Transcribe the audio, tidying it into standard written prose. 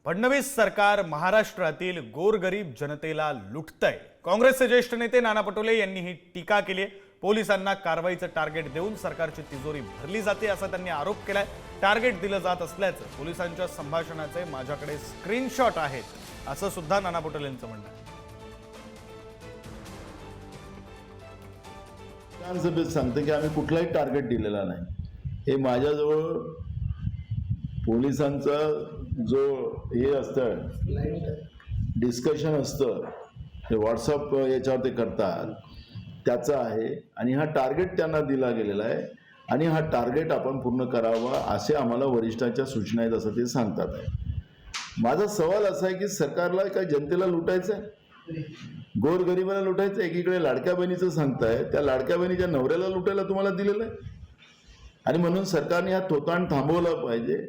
फडणवीस सरकार महाराष्ट्रातील गोरगरीब जनतेला लुटतंय। काँग्रेसचे ज्येष्ठ नेते नाना पटोले यांनी ही टीका केली आहे। पोलिसांना कारवाईचं टार्गेट देऊन सरकारची तिजोरी भरली जाते असा त्यांनी आरोप केलाय। टार्गेट दिलं जात असल्याचं पोलिसांच्या संभाषणाचे माझ्याकडे स्क्रीनशॉट आहेत असं सुद्धा नाना पटोले यांचं म्हणणं आहे। विधानसभेत सांगते की आम्ही कुठलाही टार्गेट दिलेला नाही। हे माझ्याजवळ पोलिसांचं जो हे असतं डिस्कशन असतं ते व्हॉट्सअप याच्यावर ते करतात त्याचं आहे आणि हा टार्गेट त्यांना दिला गेलेला आहे आणि हा टार्गेट आपण पूर्ण करावा असे आम्हाला वरिष्ठांच्या सूचना आहेत असं ते सांगतात आहे। माझा सवाल असा आहे की सरकारला काय जनतेला लुटायचं आहे, गोरगरिबाला लुटायचं? एकीकडे लाडक्या बहिणीचं सांगताय, त्या लाडक्या बहिणीच्या नवऱ्याला लुटायला तुम्हाला दिलेलं आहे आणि म्हणून सरकारने हा थोतांड थांबवला पाहिजे।